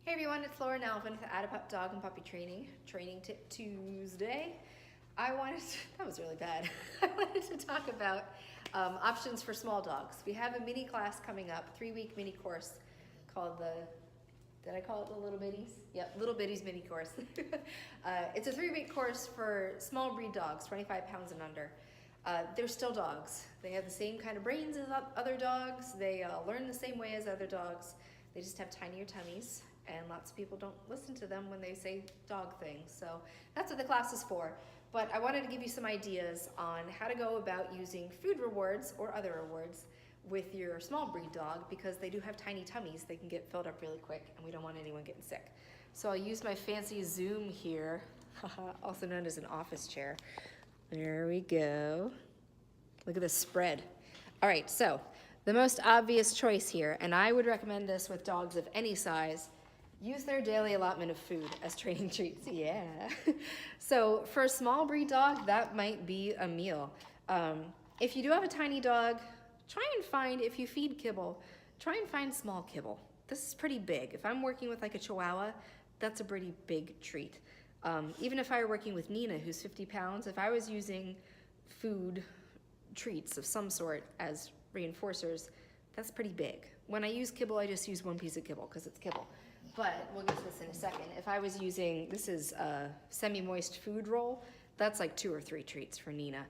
Hey everyone, it's Laura Alvin with Add a Pup Dog and Puppy Training Tip Tuesday. That was really bad. I wanted to talk about options for small dogs. We have a mini class coming up, 3-week mini course called did I call it the Little Bitties? Yep, Little Bitties mini course. It's a 3-week course for small breed dogs, 25 pounds and under. They're still dogs. They have the same kind of brains as other dogs. They learn the same way as other dogs. They just have tinier tummies, and lots of people don't listen to them when they say dog things. So that's what the class is for. But I wanted to give you some ideas on how to go about using food rewards or other rewards with your small breed dog, because they do have tiny tummies. They can get filled up really quick, and we don't want anyone getting sick. So I'll use my fancy Zoom here, also known as an office chair. There we go. Look at this spread. All right, so the most obvious choice here, and I would recommend this with dogs of any size, use their daily allotment of food as training treats. Yeah. So for a small breed dog, that might be a meal. If you do have a tiny dog, try and find, if you feed kibble, try and find small kibble. This is pretty big. If I'm working with like a Chihuahua, that's a pretty big treat. Even if I were working with Nina, who's 50 pounds, if I was using food treats of some sort as reinforcers, that's pretty big. When I use kibble, I just use one piece of kibble because it's kibble. But we'll get to this in a second. If I was using, this is a semi-moist food roll, that's like 2 or 3 treats for Nina.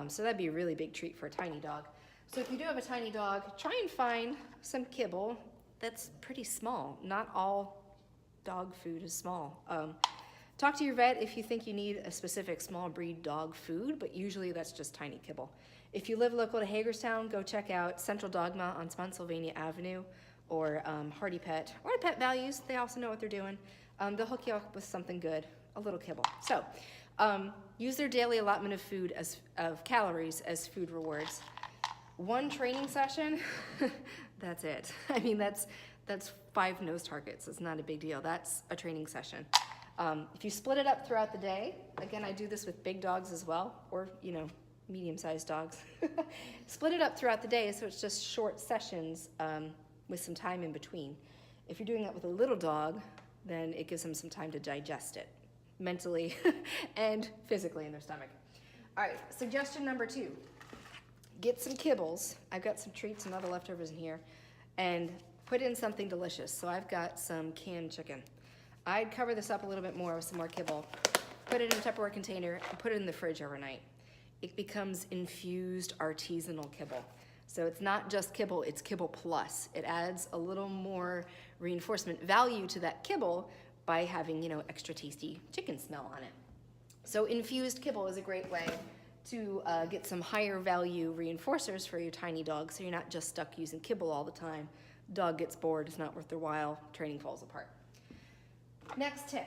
So that'd be a really big treat for a tiny dog. So if you do have a tiny dog, try and find some kibble that's pretty small. Not all dog food is small. Talk to your vet if you think you need a specific small breed dog food, but usually that's just tiny kibble. If you live local to Hagerstown, go check out Central Dogma on Spotsylvania Avenue, or Hardy Pet, or Pet Values. They also know what they're doing. They'll hook you up with something good, a little kibble. So use their daily allotment of food, of calories, as food rewards. One training session, that's it. I mean, that's 5 nose targets. It's not a big deal. That's a training session. If you split it up throughout the day, again, I do this with big dogs as well, or, you know, medium-sized dogs. Split it up throughout the day so it's just short sessions with some time in between. If you're doing that with a little dog, then it gives them some time to digest it, mentally and physically in their stomach. All right, suggestion number 2. Get some kibbles. I've got some treats and other leftovers in here, and put in something delicious. So I've got some canned chicken. I'd cover this up a little bit more with some more kibble, put it in a Tupperware container, and put it in the fridge overnight. It becomes infused artisanal kibble. So it's not just kibble, it's kibble plus. It adds a little more reinforcement value to that kibble by having, you know, extra tasty chicken smell on it. So infused kibble is a great way to get some higher value reinforcers for your tiny dog, so you're not just stuck using kibble all the time. Dog gets bored, it's not worth their while, training falls apart. Next tip.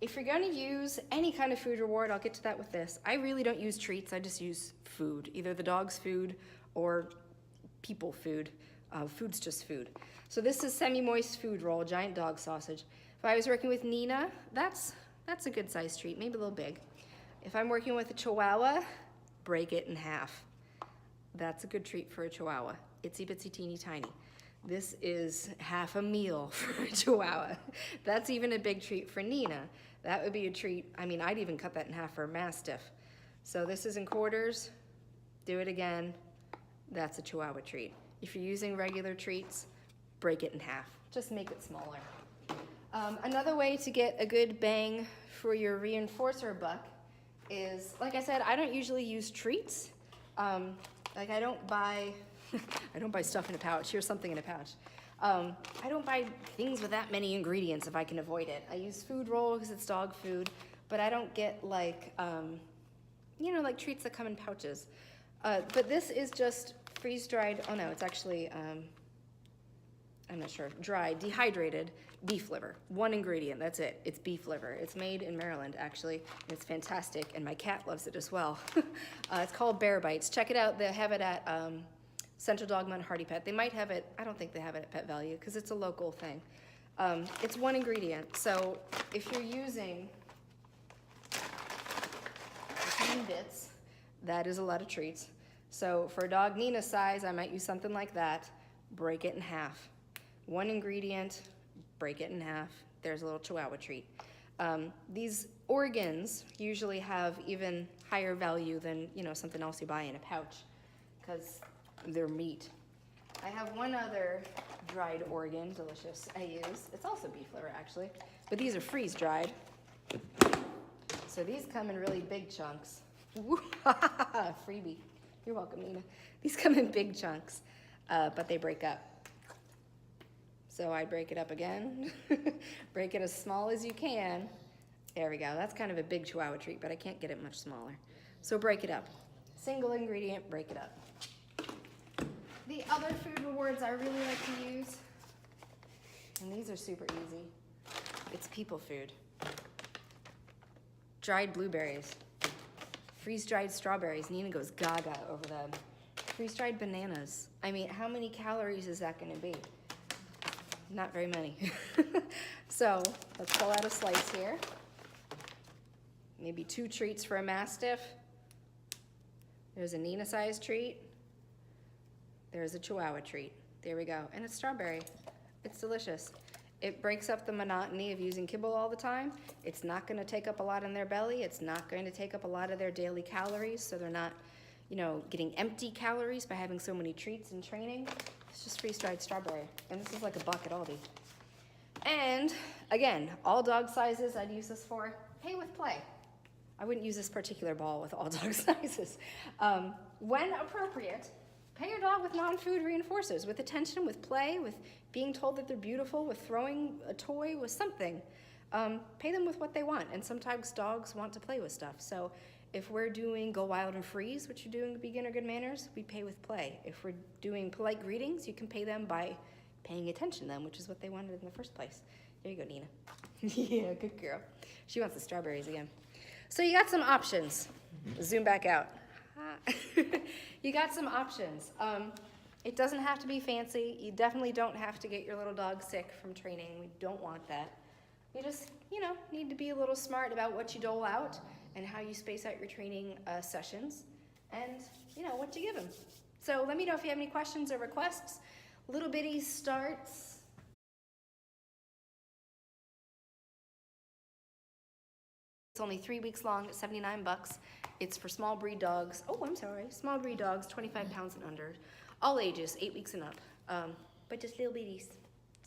If you're going to use any kind of food reward, I'll get to that with this. I really don't use treats, I just use food, either the dog's food or people food. Food's just food. So this is semi-moist food roll, giant dog sausage. If I was working with Nina, that's a good size treat, maybe a little big. If I'm working with a Chihuahua, break it in half. That's a good treat for a Chihuahua. Itsy bitsy teeny tiny. This is half a meal for a Chihuahua. That's even a big treat for Nina. That would be a treat. I mean, I'd even cut that in half for a Mastiff. So this is in quarters. Do it again. That's a Chihuahua treat. If you're using regular treats, break it in half. Just make it smaller. Another way to get a good bang for your reinforcer buck is, like I said, I don't usually use treats. Like I don't buy stuff in a pouch. Here's something in a pouch. I don't buy things with that many ingredients if I can avoid it. I use food roll because it's dog food, but I don't get like, you know, like treats that come in pouches. But this is just freeze-dried, oh no, it's actually, I'm not sure, dried, dehydrated beef liver. One ingredient, that's it. It's beef liver. It's made in Maryland, actually. And it's fantastic, and my cat loves it as well. It's called Bear Bites. Check it out. They have it at Central Dogma and Hardy Pet. They might have it, I don't think they have it at Pet Value, because it's a local thing. It's one ingredient. So if you're using 10 bits, that is a lot of treats. So for a dog Nina's size, I might use something like that. Break it in half. One ingredient, break it in half. There's a little Chihuahua treat. These organs usually have even higher value than, you know, something else you buy in a pouch because they're meat. I have one other dried organ, delicious, I use. It's also beef liver actually, but these are freeze dried. So these come in really big chunks. Freebie. You're welcome, Nina. These come in big chunks, but they break up. So I break it up again, break it as small as you can. There we go. That's kind of a big Chihuahua treat, but I can't get it much smaller. So break it up. Single ingredient, break it up. The other food rewards I really like to use, and these are super easy, it's people food. Dried blueberries, freeze-dried strawberries. Nina goes gaga over them. Freeze-dried bananas. I mean, how many calories is that gonna be? Not very many. So let's pull out a slice here. Maybe 2 treats for a Mastiff. There's a Nina-sized treat. There's a Chihuahua treat. There we go. And it's strawberry. It's delicious. It breaks up the monotony of using kibble all the time. It's not going to take up a lot in their belly. It's not going to take up a lot of their daily calories, so they're not, you know, getting empty calories by having so many treats and training. It's just freeze-dried strawberry. And this is like a buck at Aldi. And again, all dog sizes I'd use this for. Pay with play. I wouldn't use this particular ball with all dog sizes. When appropriate, pay your dog with non-food reinforcers, with attention, with play, with being told that they're beautiful, with throwing a toy, with something. Pay them with what they want, and sometimes dogs want to play with stuff. So if we're doing Go Wild and Freeze, which you're doing Beginner Good Manners, we pay with play. If we're doing Polite Greetings, you can pay them by paying attention to them, which is what they wanted in the first place. There you go, Nina. Yeah, good girl. She wants the strawberries again. So you got some options. Zoom back out. You got some options. It doesn't have to be fancy. You definitely don't have to get your little dog sick from training. We don't want that. You just, you know, need to be a little smart about what you dole out and how you space out your training sessions and, you know, what you give them. So let me know if you have any questions or requests. Little Bitty starts It's only 3 weeks long, it's 79 bucks. It's for small breed dogs. Oh, I'm sorry. Small breed dogs, 25 pounds and under. All ages, 8 weeks and up. But just little bitties.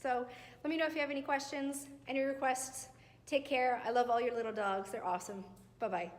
So let me know if you have any questions, any requests. Take care. I love all your little dogs. They're awesome. Bye-bye.